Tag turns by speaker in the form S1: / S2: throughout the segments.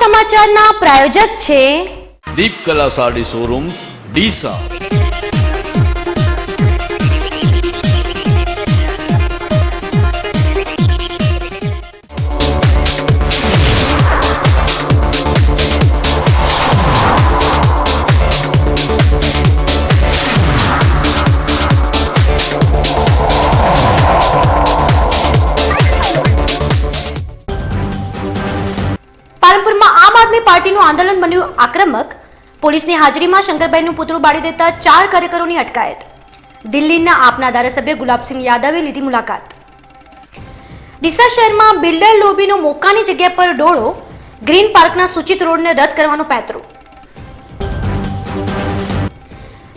S1: સમાચારના પ્રાયોજક છે
S2: દીપ કલા સાડી શોરૂમ ડીસા।
S1: પાલનપુરમાં આમ આદમી પાર્ટીનું આંદોલન બન્યું આક્રમક। પોલીસની હાજરીમાં શંકરભાઈનું પુતળું બાળી દેતા 4 કાર્યકરોની અટકાયત। દિલ્હીના આપના ધારાસભ્ય ગુલાબસિંહ યાદવે લીધી મુલાકાત। ડીસા શહેરમાં બિલ્ડર લોબીનો મોકાની જગ્યા પર ડોળો, ગ્રીન પાર્કના સૂચિત રોડને રદ કરવાનો પેતરો।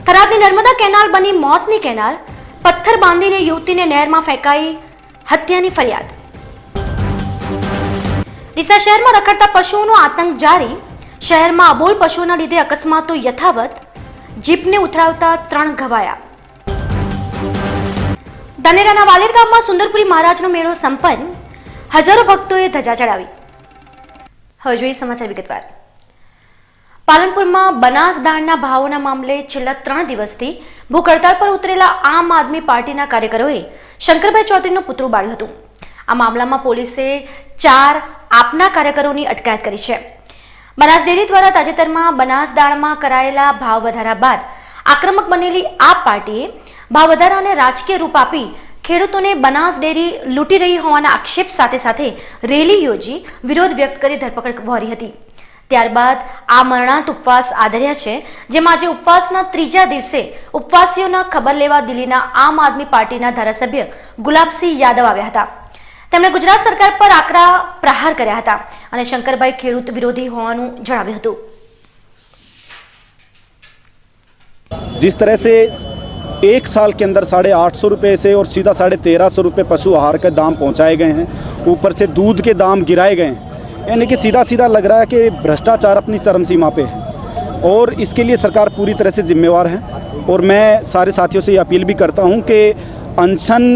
S1: થરાદની નર્મદા કેનાલ બની મોતની કેનાલ, પથ્થર બાંધીને યુવતીને નહેરમાં ફેંકાઈ, હત્યાની ફરિયાદ। ડીસા શહેરમાં રખડતા પશુઓનો આતંક જારી। શહેરમાં અબોલ પશુઓના લીધે અકસ્માતો યથાવત, જીપને ઉથરાવતા 3 ઘવાયા। ધાનેરાના વાલેર ગામમાં સુંદરપુરી મહારાજનો મેળો સંપન્ન, હજારો ભક્તોએ ધજા ચડાવી। હવે જોઈએ સમાચાર વિગતવાર। પાલનપુરમાં બનાસ દાળના ભાવોના મામલે છેલ્લા 3 દિવસથી ભૂખ હડતાળ પર ઉતરેલા આમ આદમી પાર્ટીના કાર્યકરોએ શંકરભાઈ ચૌધરીનું પુતળું બાળ્યું હતું। આ મામલામાં પોલીસે 4 આપના કાર્યકરોની અટકાયત કરી છે। બનાસ ડેરી દ્વારા તાજેતરમાં બનાસ દાળમાં કરાયેલા ભાવ વધારા બાદ આક્રમક બનેલી આ પાર્ટીએ ભાવ વધારાને રાજકીય રૂપ આપી ખેડૂતોને બનાસ ડેરી લૂંટી રહી હોવાના આક્ષેપ સાથે સાથે રેલી યોજી વિરોધ વ્યક્ત કરી ધરપકડ વહોરી હતી। ત્યારબાદ આ મરણાંત ઉપવાસ આદર્યા છે, જેમાં આજે ઉપવાસના 3જા દિવસે ઉપવાસીઓના ખબર લેવા દિલ્હીના આમ આદમી પાર્ટીના ધારાસભ્ય ગુલાબસિંહ યાદવ આવ્યા હતા। તેમણે ગુજરાત સરકાર પર આકરા પ્રહાર કર્યા હતા અને શંકરભાઈ ખેડૂત વિરોધી હોવાનું જણાવ્યું હતું।
S3: जिस तरह से 1 साल के अंदर 850 रुपये से और सीधा 1350 रुपये पशु आहार के दाम पहुंचाए गए हैं, ऊपर से दूध के दाम गिराए गए हैं, यानी कि सीधा सीधा लग रहा है कि भ्रष्टाचार अपनी चरम सीमा पे है और इसके लिए सरकार पूरी तरह से जिम्मेवार है। और मैं सारे साथियों से ये अपील भी करता हूँ कि अनशन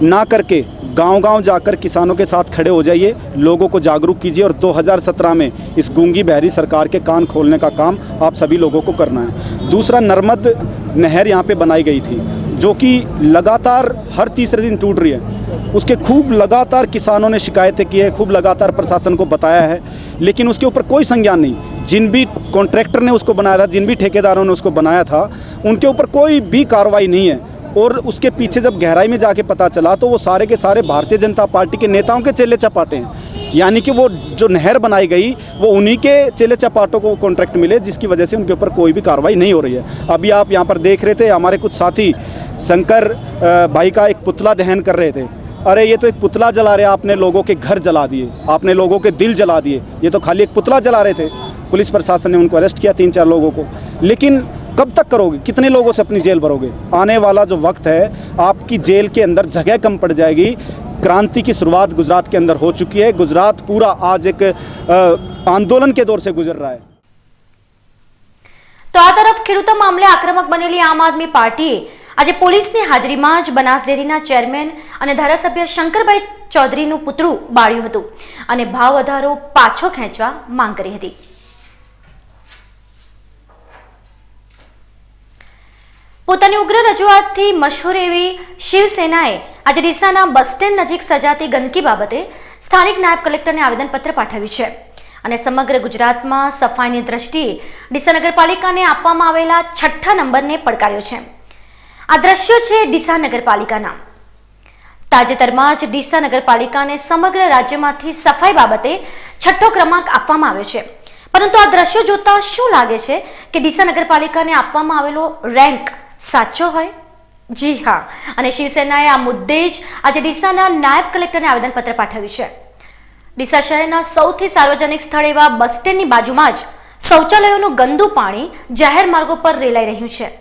S3: ना करके गांव-गांव जाकर किसानों के साथ खड़े हो जाइए, लोगों को जागरूक कीजिए और 2017 में इस गूंगी बहरी सरकार के कान खोलने का काम आप सभी लोगों को करना है। दूसरा, नर्मद नहर यहाँ पे बनाई गई थी जो कि लगातार हर तीसरे दिन टूट रही है, उसके खूब लगातार किसानों ने शिकायतें की है, खूब लगातार प्रशासन को बताया है, लेकिन उसके ऊपर कोई संज्ञान नहीं। जिन भी कॉन्ट्रैक्टर ने उसको बनाया था, जिन भी ठेकेदारों ने उसको बनाया था, उनके ऊपर कोई भी कार्रवाई नहीं है। और उसके पीछे जब गहराई में जाके पता चला तो वो सारे के सारे भारतीय जनता पार्टी के नेताओं के चेले चपाटे हैं, यानी कि वो जो नहर बनाई गई वो उन्हीं के चेले चपाटों को कॉन्ट्रैक्ट मिले, जिसकी वजह से उनके ऊपर कोई भी कार्रवाई नहीं हो रही है। अभी आप यहाँ पर देख रहे थे, हमारे कुछ साथी शंकर भाई का एक पुतला दहन कर रहे थे। अरे ये तो एक पुतला जला रहे, आपने लोगों के घर जला दिए, आपने लोगों के दिल जला दिए। ये तो खाली एक पुतला जला रहे थे। पुलिस प्रशासन ने उनको अरेस्ट किया 3-4 लोगों को, लेकिन कब तक करोगे? कितने लोगों से अपनी जेल भरोगे? आने वाला जो वक्त है, आपकी जेल के अंदर जगह कम पड़ जाएगी। क्रांति की शुरुआत गुजरात के अंदर हो चुकी है। गुजरात पूरा आज एक आंदोलन के दौर से गुजर रहा है।
S1: તો આ તરફ ખેડૂતો મામલે આક્રમક બનેલી આમ આદમી પાર્ટીએ આજે પોલીસની હાજરીમાં જ બનાસ ડેરીના ચેરમેન અને ધારાસભ્ય શંકરભાઈ ચૌધરીનું પુતળું બાળ્યું હતું અને ભાવ વધારો પાછો ખેંચવા માંગ કરી હતી। પોતાની ઉગ્ર રજૂઆતથી મશહૂર એવી શિવસેનાએ આજે ડીસાના બસ સ્ટેન્ડ નજીક સર્જાતી ગંદકી બાબતે સ્થાનિક નાયબ કલેક્ટરને આવેદનપત્ર પાઠવ્યું છે અને સમગ્ર ગુજરાતમાં સફાઈની દ્રષ્ટિએ ડીસા નગરપાલિકાને આપવામાં આવેલા 6ઠ્ઠા નંબરને પડકાર્યો છે। આ દ્રશ્યો છે ડીસા નગરપાલિકાના। તાજેતરમાં જ ડીસા નગરપાલિકાને સમગ્ર રાજ્યમાંથી સફાઈ બાબતે 6ઠ્ઠો ક્રમાંક આપવામાં આવ્યો છે, પરંતુ આ દ્રશ્યો જોતા શું લાગે છે કે ડીસા નગરપાલિકાને આપવામાં આવેલો રેન્ક સાચો હોય? જી હા, અને શિવસેનાએ આ મુદ્દે જ આજે ડીસાના નાયબ કલેક્ટરને આવેદનપત્ર પાઠવ્યું છે। ડીસા શહેરના સૌથી સાર્વજનિક સ્થળ એવા બસ સ્ટેન્ડની બાજુમાં જ શૌચાલયોનું ગંદુ પાણી જાહેર માર્ગો પર રેલાઈ રહ્યું છે।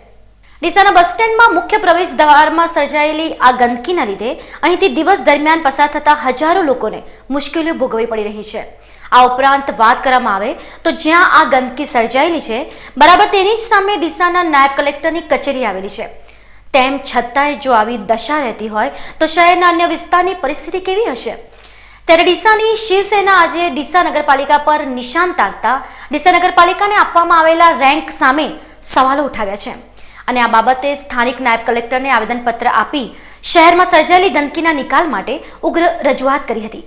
S1: ડીસાના બસ સ્ટેન્ડમાં મુખ્ય પ્રવેશ દ્વારમાં સર્જાયેલી આ ગંદકીના લીધે અહીંથી દિવસ દરમિયાન પસાર થતા હજારો લોકોને મુશ્કેલીઓ ભોગવવી પડી રહી છે। આ ઉપરાંત વાત કરવામાં આવે તો જ્યાં આ ગંદકી સર્જાયેલી છે, બરાબર તેની જ સામે ડીસાના નાયબ કલેક્ટરની કચેરી આવેલી છે। તેમ છતાંય જો આવી દશા રહેતી હોય તો શહેરના અન્ય વિસ્તારની પરિસ્થિતિ કેવી હશે? ત્યારે ડીસાની શિવસેના આજે ડીસા નગરપાલિકા પર નિશાન તાકતા ડીસા નગરપાલિકાને આપવામાં આવેલા રેન્ક સામે સવાલો ઉઠાવ્યા છે અને આ બાબતે સ્થાનિક નાયબ કલેક્ટરને આવેદનપત્ર આપી શહેરમાં સર્જાયેલી ગંદકીના નિકાલ માટે ઉગ્ર રજૂઆત કરી હતી।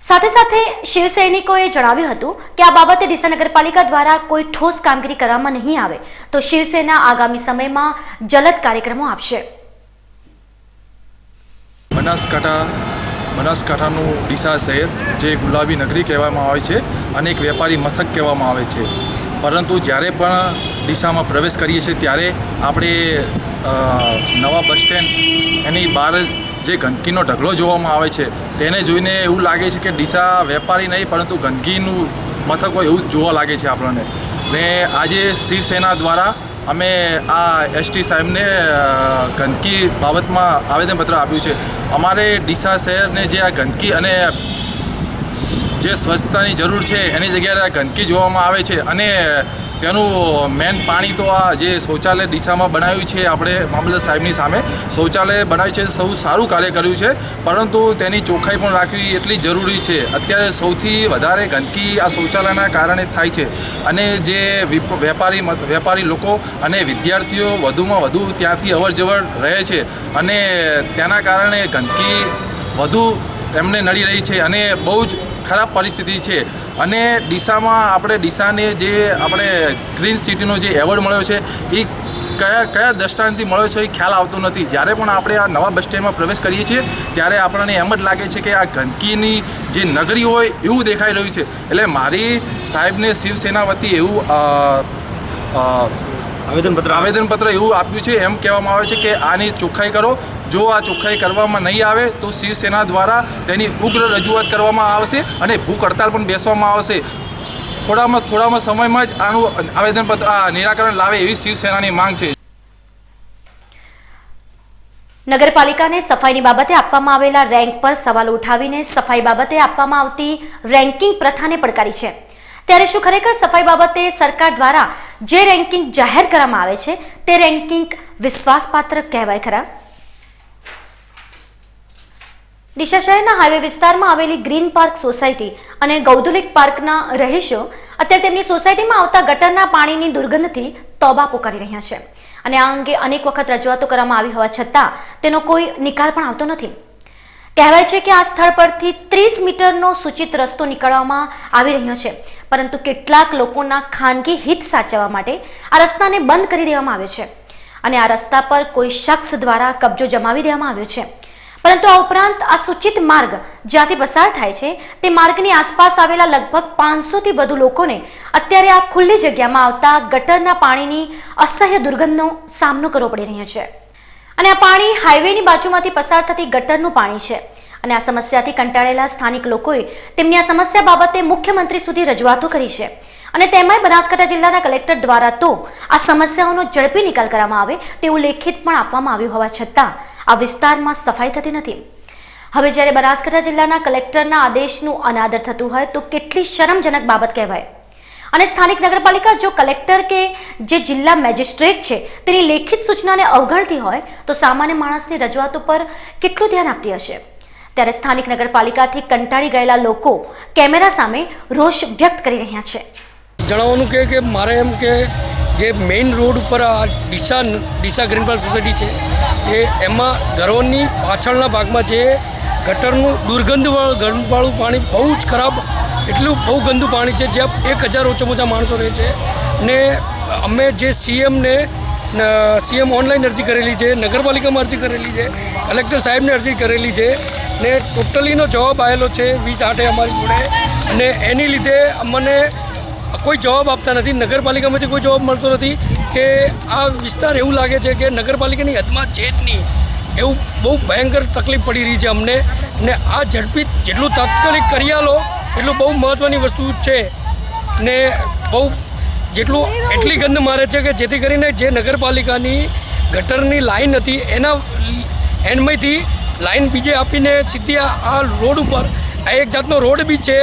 S1: સાથે સાથે શિવસૈનિકોએ જણાવ્યું હતું કે આ બાબતે ડીસા નગરપાલિકા દ્વારા કોઈ ઠોસ કામગીરી કરવામાં નહીં આવે તો શિવસેના આગામી સમયમાં જલદ કાર્યક્રમો આપશે।
S4: બનાસકાંઠાનું ડીસા શહેર જે ગુલાબી નગરી કહેવામાં આવે છે અને એક વેપારી મથક કહેવામાં આવે છે, પરંતુ જ્યારે પણ ડીસામાં પ્રવેશ કરીએ છીએ ત્યારે આપણે નવા બસ સ્ટેન્ડ એની બહાર જે ગંદકીનો ઢગલો જોવામાં આવે છે તેને જોઈને એવું લાગે છે કે ડીસા વેપારી નહીં પરંતુ ગંદકીનું મથક હોય એવું જ જોવા લાગે છે આપણને। ને આજે શિવસેના દ્વારા અમે આ એસટી સાહેબને ગંદકી બાબતમાં આવેદનપત્ર આપ્યું છે। અમારે ડીસા શહેરને જે આ ગંદકી અને જે સ્વચ્છતાની જરૂર છે એની જગ્યાએ આ ગંદકી જોવામાં આવે છે અને તેનું મેન પાણી તો આ જે શૌચાલય ડીસામાં બનાવ્યું છે, આપણે મામલતદાર સાહેબની સામે શૌચાલય બનાવ્યું છે, સૌ સારું કાર્ય કર્યું છે, પરંતુ તેની ચોખ્ખાઈ પણ રાખવી એટલી જરૂરી છે। અત્યારે સૌથી વધારે ગંદકી આ શૌચાલયના કારણે થાય છે અને જે વેપારી લોકો અને વિદ્યાર્થીઓ વધુમાં વધુ ત્યાંથી અવરજવર રહે છે અને તેના કારણે ગંદકી વધુ એમને નડી રહી છે અને બહુ જ ખરાબ પરિસ્થિતિ છે। અને ડીસામાં આપણે ડીસાને જે આપણે ગ્રીન સિટીનો જે એવોર્ડ મળ્યો છે એ કયા દ્રષ્ટાંતથી મળ્યો છે એ ખ્યાલ આવતો નથી। જ્યારે પણ આપણે આ નવા બસ સ્ટેન્ડમાં પ્રવેશ કરીએ છીએ ત્યારે આપણને એમ જ લાગે છે કે આ ગંદકીની જે નગરી હોય એવું દેખાઈ રહ્યું છે। એટલે મારી સાહેબને શિવસેના વતી એવું આવેદનપત્ર એવું આપ્યું છે, એમ કહેવામાં આવે છે કે આની ચોખ્ખાઈ કરો। જો આ ચોખ્ખાઈ કરવામાં નહીં આવે તો શિવસેના દ્વારા તેની ઉગ્ર રજૂઆત કરવામાં આવશે અને ભૂખ હડતાલ પણ બેસવામાં આવશે। થોડામાં સમયમાં જ આનું આવેદનપત્ર નિરાકરણ લાવે એવી શિવસેનાની માંગ છે।
S1: નગરપાલિકાને સફાઈની બાબતે આપવામાં આવેલા રેન્ક પર સવાલો ઉઠાવીને સફાઈ બાબતે આપવામાં આવતી રેન્કિંગ પ્રથાને પડકારી છે। ત્યારે શું ખરેખર સફાઈ બાબતે સરકાર દ્વારા જે રેન્કિંગ જાહેર કરવામાં આવે છે તે રેન્કિંગ વિશ્વાસપાત્ર કહેવાય ખરા? ડીસા શહેરના હાઈવે વિસ્તારમાં આવેલી ગ્રીન પાર્ક સોસાયટી અને ગૌધુલિક પાર્કના રહીશો અત્યારે તેમની સોસાયટીમાં આવતા ગટરના પાણીની દુર્ગંધથી તોબા પોકારી રહ્યા છે અને આ અંગે અનેક વખત રજૂઆતો કરવામાં આવી હોવા છતાં તેનો કોઈ નિકાલ પણ આવતો નથી। કહેવાય છે કે આ સ્થળ પરથી 30 મીટરનો સૂચિત રસ્તો નીકળવામાં આવી રહ્યો છે, પરંતુ કેટલાક લોકોના ખાનગી હિત સાચવવા માટે આ રસ્તાને બંધ કરી દેવામાં આવ્યો છે અને આ રસ્તા પર કોઈ શખ્સ દ્વારા કબજો જમાવી દેવામાં આવ્યો છે। પરંતુ આ ઉપરાંત આ સૂચિત માર્ગ જ્યાંથી પસાર થાય છે તે માર્ગની આસપાસ આવેલા લગભગ 500 થી વધુ લોકોને અત્યારે આ ખુલ્લી જગ્યામાં આવતા ગટરના પાણીની અસહ્ય દુર્ગંધનો સામનો કરવો પડી રહ્યો છે અને આ પાણી હાઈવેની બાજુમાંથી પસાર થતી ગટરનું પાણી છે અને આ સમસ્યાથી કંટાળેલા સ્થાનિક લોકોએ તેમની આ સમસ્યા બાબતે મુખ્યમંત્રી સુધી રજૂઆતો કરી છે અને તેમાંય બનાસકાંઠા જિલ્લાના કલેક્ટર દ્વારા તો આ સમસ્યાઓનો ઝડપી નિકાલ કરવામાં આવે તેવું લેખિત પણ આપવામાં આવ્યું હોવા છતાં આ વિસ્તારમાં સફાઈ થતી નથી। હવે જ્યારે બનાસકાંઠા જિલ્લાના કલેક્ટરના આદેશનું અનાદર થતું હોય તો કેટલી શરમજનક બાબત કહેવાય। અને સ્થાનિક નગરપાલિકા જો કલેક્ટર કે જે જિલ્લા મેજિસ્ટ્રેટ છે તેની લેખિત સૂચનાને અવગણતી હોય તો સામાન્ય માણસની રજૂઆતો પર કેટલું ધ્યાન આપતી હશે? ત્યારે સ્થાનિક નગરપાલિકાથી કંટાળી ગયેલા લોકો કેમેરા સામે રોષ વ્યક્ત કરી રહ્યા છે।
S5: જણાવવાનું કે મારે એમ કે જે મેઇન રોડ ઉપર આ ડીસા ગ્રીન પાર્ક સોસાયટી છે એમાં ઘરોની પાછળના ભાગમાં જે ગટરનું દુર્ગંધવાળું પાણી બહુ જ ખરાબ, એટલું બહુ ગંદુ પાણી છે જ્યાં 1000 ઓછામાં ઓછા માણસો રહે છે। ને અમે જે સીએમ ઓનલાઈન અરજી કરેલી છે, નગરપાલિકામાં અરજી કરેલી છે, કલેક્ટર સાહેબને અરજી કરેલી છે ને ટોટલીનો જવાબ આવેલો છે 20/8 અમારી જોડે અને એની લીધે અમને કોઈ જવાબ આપતા નથી। નગરપાલિકામાંથી કોઈ જવાબ મળતો નથી કે આ વિસ્તાર એવું લાગે છે કે નગરપાલિકાની હદમાં છે જ નહીં, એવું બહુ ભયંકર તકલીફ પડી રહી છે અમને ને આ ઝડપી જેટલું તાત્કાલિક કરી આલો એટલું બહુ મહત્ત્વની વસ્તુ છે ને બહુ એટલી ગંધ મારે છે કે જેથી કરીને જે નગરપાલિકાની ગટરની લાઈન હતી એના એન્ડમાંથી લાઈન બીજે આપીને સીધી આ રોડ ઉપર આ એક જાતનો રોડ બી છે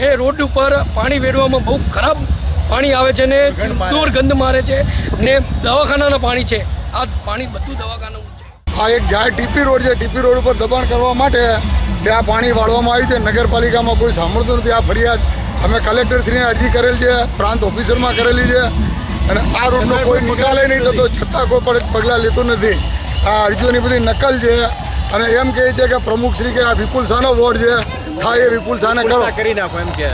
S5: એ રોડ ઉપર પાણી વેડવામાં બહુ ખરાબ પાણી આવે છે ને દુર્ગંધ મારે છે ને દવાખાનાના પાણી છે, આ પાણી બધું દવાખાનાનું છે।
S6: આ એક જાહેર ટીપી રોડ છે. ટીપી રોડ ઉપર દબાણ કરવા માટે ત્યાં પાણી વાળવામાં આવ્યું છે. નગરપાલિકામાં કોઈ સાંભળતું નથી. આ ફરિયાદ અમે કલેક્ટરશ્રીને અરજી કરેલ છે, પ્રાંત ઓફિસરમાં કરેલી છે, અને આ રોડનો કોઈ નિકાલે નહીં થતો, છતાં કોઈ પણ પગલાં લેતું નથી. આ અરજીઓની બધી નકલ છે અને એમ કહે છે કે પ્રમુખશ્રી કે આ વિપુલ શાહનો વોર્ડ છે, થાય એ વિપુલ શાહને કરો
S7: કરી નાખો એમ કે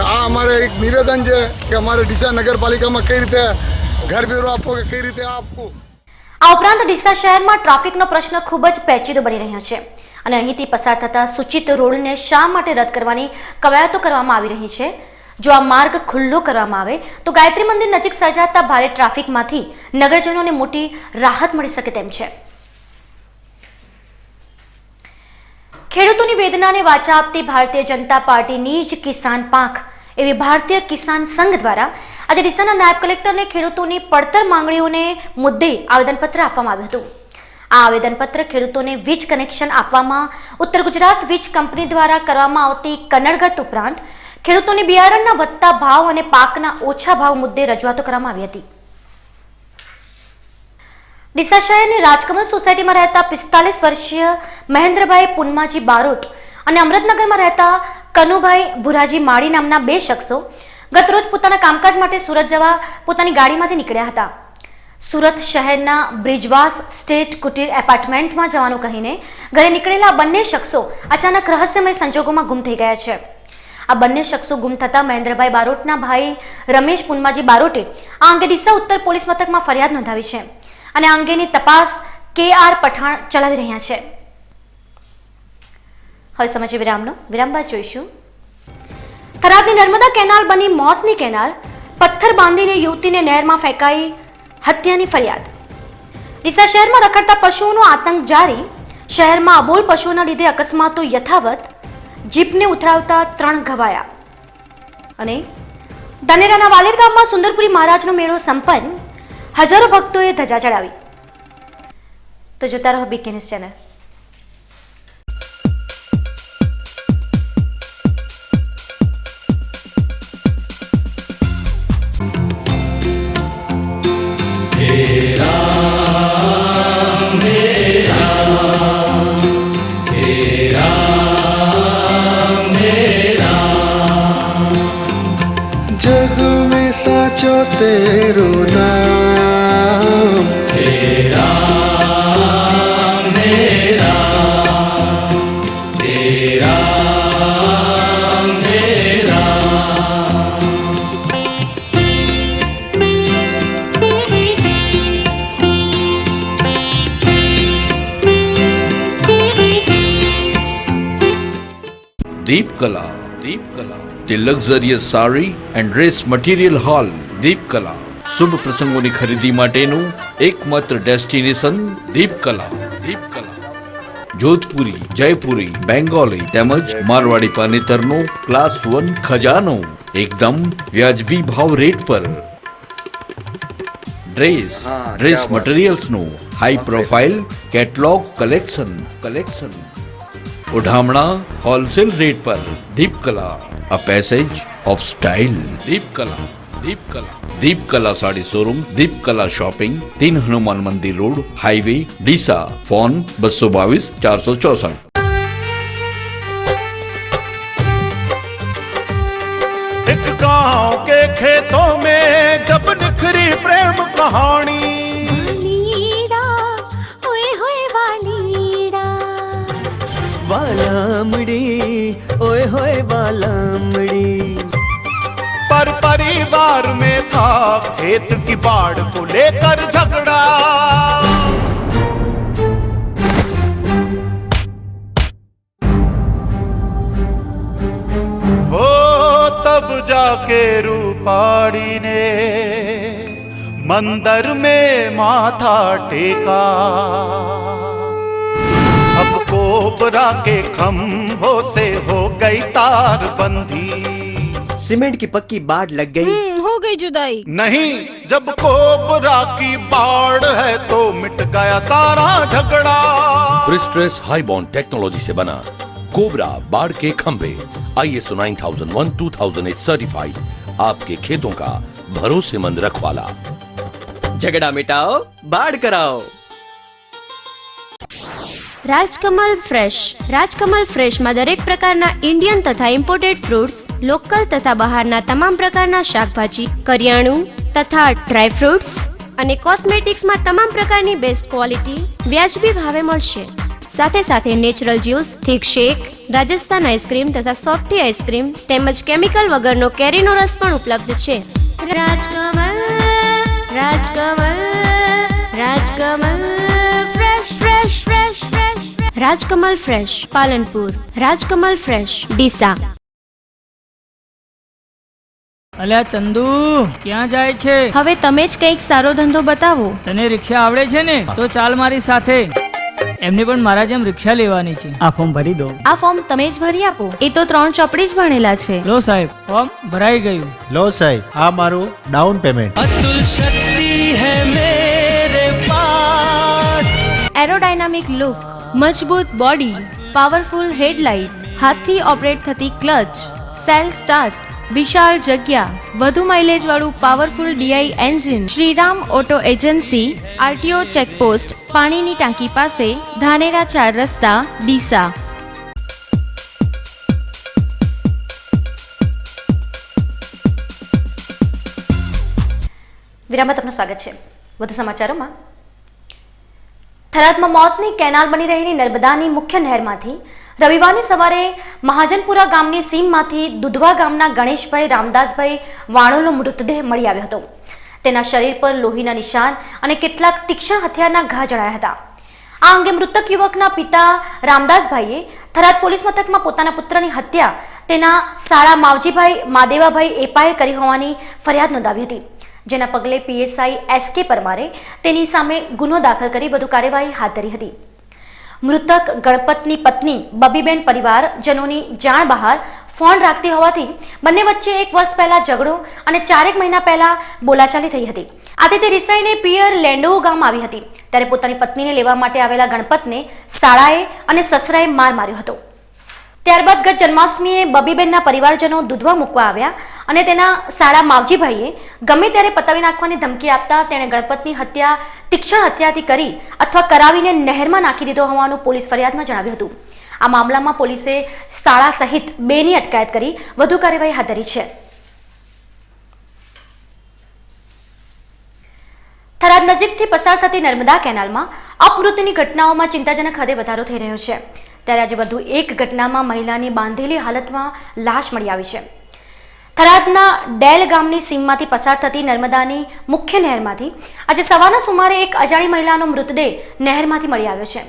S6: આ અમારે એક નિવેદન છે કે અમારે ડીસા નગરપાલિકામાં કઈ રીતે ઘર વેરો આપવો કે કઈ રીતે આપવું.
S1: આ ઉપરાંત ડીસા શહેરમાં ટ્રાફિકનો પ્રશ્ન ખૂબ જ પેચીદો બની રહ્યો છે અને અહીંથી પસાર થતા સૂચિત રોડને શા માટે રદ કરવાની કવાયતો કરવામાં આવી રહી છે. જો આ માર્ગ ખુલ્લો કરવામાં આવે તો ગાયત્રી મંદિર નજીક સર્જાતા ભારે ટ્રાફિકમાંથી નગરજનોને મોટી રાહત મળી શકે તેમ છે. ખેડૂતોની વેદનાને વાચા આપતી ભારતીય જનતા પાર્ટીની જ કિસાન પાંખ એવી ભારતીય કિસાન સંઘ દ્વારા આજે ડીસાના નાયબ કલેક્ટરને ખેડૂતોની પડતર માંગણીઓને મુદ્દે આવેદનપત્ર આપવામાં આવ્યું હતું. આ આવેદનપત્ર ખેડૂતોને વીજ કનેક્શન આપવામાં ઉત્તર ગુજરાત વીજ કંપની દ્વારા કરવામાં આવતી કનડગત ઉપરાંત ખેડૂતોને બિયારણના વધતા ભાવ અને પાકના ઓછા ભાવ મુદ્દે રજૂઆતો કરવામાં આવી હતી. ડીસા શહેરની રાજકમલ સોસાયટીમાં રહેતા 45 વર્ષીય મહેન્દ્રભાઈ પુન્માજી બારોટ અને અમૃતનગરમાં રહેતા કનુભાઈ ભુરાજી માળી નામના બે શખ્સો ગતરોજ પોતાના કામકાજ માટે સુરત જવા પોતાની ગાડીમાંથી નીકળ્યા હતા. સુરત શહેરના બ્રિજવાસ સ્ટેટ કુટીર એપાર્ટમેન્ટમાં જવાનું કહીને ઘરે નીકળેલા બંને શખ્સો અચાનક રહસ્યમય સંજોગોમાં ગુમ થઈ ગયા છે. આ બંને શખ્સો ગુમ થતા મહેન્દ્રભાઈ બારોટના ભાઈ રમેશ પુન્માજી બારોટે આ અંગે ડીસા ઉત્તર પોલીસ મથકમાં ફરિયાદ નોંધાવી છે અને આ અંગેની તપાસ KR પઠાણ ચલાવી રહ્યા છે. હવે સમજે વિરામ બાદ જોઈશું. થરાદની નર્મદા કેનાલ બની મોતની કેનાલ, પથ્થર બાંધીને યુવતીને નહેરમાં ફેંકાઈ હત્યાની ફરિયાદ. ડીસા શહેરમાં રખડતા પશુઓનો આતંક જારી. શહેરમાં અબોલ પશુઓના લીધે અકસ્માતો યથાવત. જીપને ઉથરાવતા 3 ઘવાયા. અને ધાનેરાના વાલેર ગામમાં સુંદરપુરી મહારાજનો મેળો સંપન્ન. હજારો ભક્તોએ ધજા ચડાવી. તો જોતા રહો BK ન્યૂઝ ચેનલ.
S8: जग में साचो तेरो नाम हे राम हे राम हे राम हे Ram.
S2: Deepkala. The luxurious saree and dress material hall Deepkala. શુભ પ્રસંગોની ખરીદી માટેનું એકમાત્ર ડેસ્ટિનેશન દીપકલા. જોધપુરી, જયપુરી, બેંગોલી તેમજ મારવાડી પાનેતરનો ક્લાસ 1 ખજાનો એકદમ વ્યાજબી ભાવ રેટ પર. ડ્રેસ મટીરિયલ્સનું હાઈ પ્રોફાઇલ કેટલોગ કલેક્શન. ઉઢામણા હોલસેલ રેટ પર. Deepkala, a passage of style. Deepkala sari showroom, Deepkala shopping, 3 Hanuman Mandir road, highway, Deesa. Phone 222 464.
S9: एक गांव के खेतों में जब निखरी प्रेम कहानी.
S8: वालमड़ी ओए होए वालमड़ी.
S9: पर परिवार में था खेत की बाढ़ को लेकर झगड़ा. वो तब जाके रूपाड़ी ने मंदिर में माथा टेका. अब कोबरा के खंभों से हो गई तार बंदी.
S8: सीमेंट की पक्की बाढ़ लग गई.
S10: हो गई जुदाई.
S9: नहीं, जब कोबरा की बाढ़ है तो मिट गया सारा झगड़ा.
S11: ब्रिस्ट्रेस हाईबॉन्ड टेक्नोलॉजी से बना कोबरा बाढ़ के खंभे ISO 9001-2008 सर्टिफाइड. आपके खेतों का भरोसेमंद रखवाला.
S8: झगड़ा मिटाओ, बाढ़ कराओ.
S7: રાજકમલ ફ્રેશ. રાજકમલ ફ્રેશમાં દરેક પ્રકારના ઇન્ડિયન તથા ઇમ્પોર્ટેડ ફ્રૂટ્સ, લોકલ તથા બહારના તમામ પ્રકારના શાકભાજી, કરિયાણું તથા ડ્રાય ફ્રૂટ્સ અને કોસ્મેટિક્સમાં તમામ પ્રકારની બેસ્ટ ક્વોલિટી વ્યાજબી ભાવે મળશે. સાથે સાથે natural juice, thick shake, Rajasthan ice cream તથા સોફ્ટી આઈસ્ક્રીમ તેમજ કેમિકલ વગરનો કેરીનો રસ પણ ઉપલબ્ધ છે. Rajkamal, Rajkamal, Rajkamal fresh fresh fresh fresh. Rajkamal fresh, Palanpur. Rajkamal fresh, Deesa.
S10: અલ્યા ચંદુ, ક્યાં જાય છે?
S7: હવે તમે જ કંઈક સારો ધંધો બતાવો.
S10: તને રિક્ષા આવડે છે ને? તો ચાલ મારી સાથે. એમને પણ મારા જેમ રિક્ષા લેવાની છે. આ ફોર્મ ભરી દો.
S7: આ ફોર્મ તમે જ ભરી આપો. એ તો 3 ચોપડી જ ભણેલા છે.
S10: લો સાહેબ, ફોર્મ ભરાઈ ગયું.
S12: લો સાહેબ, આ મારું ડાઉન પેમેન્ટ.
S8: अतुल शक्ति है मेरे पास.
S7: એરોડાયનામિક લુક, મજબૂત બોડી, પાવરફુલ હેડલાઇટ, હાથથી ઓપરેટ થતી ક્લચ, સેલ્ફ સ્ટાર્ટ, વિશાળ જગ્યા, વધુ માઇલેજ વાળું powerful DI engine. Shriram auto agency, RTO checkpost, પાણીની ટાંકી પાસે, ધાનેરા 4 રસ્તા, ડીસા.
S1: વિરામમાં આપનું સ્વાગત છે. વધુ સમાચારોમાં, થરાદમાં મોતની કેનાલ બની રહેલી નર્મદાની મુખ્ય નહેરમાંથી રવિવારની સવારે મહાજનપુરા ગામની સીમમાંથી દુધવા ગામના ગણેશભાઈ રામદાસભાઈ વાણોનો મૃતદેહ મળી આવ્યો હતો. તેના શરીર પર લોહીના નિશાન અને કેટલાક તીક્ષ્ણ હથિયારના ઘા જણાયા હતા. આ અંગે મૃતક યુવકના પિતા રામદાસભાઈએ થરાદ પોલીસ મથકમાં પોતાના પુત્રની હત્યા તેના સાળા માવજીભાઈ માદેવાભાઈ એપાએ કરી હોવાની ફરિયાદ નોંધાવી હતી. જેના પગલે પીએસઆઈ એસકે પરમારે તેની સામે ગુનો દાખલ કરી વધુ કાર્યવાહી હાથ ધરી હતી. મૃતક ગણપતની પત્ની બબીબેન પરિવારજનોની જાણ બહાર ફોન રાખતી હોવાથી બંને વચ્ચે 1 વર્ષ પહેલા ઝઘડો અને 4 મહિના પહેલા બોલાચાલી થઈ હતી. આથી તે રિસાઈને પિયર લેન્ડો ગામ આવી હતી. ત્યારે પોતાની પત્નીને લેવા માટે આવેલા ગણપતને સાળાએ અને સસરાએ માર માર્યો હતો. ત્યારબાદ ગત જન્માષ્ટમીએ બબીબેનના પરિવારજનો દૂધવા મૂકવા આવ્યા અને તેના સાળા માવજીભાઈએ ગમે ત્યારે પતાવી નાખવાની ધમકી આપતા તેણે ગણપતની હત્યા તીક્ષ્ણ હથિયારથી કરી અથવા કરાવીને નહેરમાં નાખી દીધો હોવાનું પોલીસ ફરિયાદમાં જણાવ્યું હતું. આ મામલામાં પોલીસે સાળા સહિત 2ની અટકાયત કરી વધુ કાર્યવાહી હાથ ધરી છે. થરાદ નજીકથી પસાર થતી નર્મદા કેનાલમાં અપમૃત્યુની ઘટનાઓમાં ચિંતાજનક હદે વધારો થઈ રહ્યો છે. ત્યારે આજે વધુ એક ઘટનામાં મહિલાની બાંધેલી હાલતમાં લાશ મળી આવી છે. થરાદના ડેલ ગામની સીમમાંથી પસાર થતી નર્મદાની મુખ્ય નહેરમાંથી આજે સવારના સુમારે એક અજાણી મહિલાનો મૃતદેહ નહેરમાંથી મળી આવ્યો છે.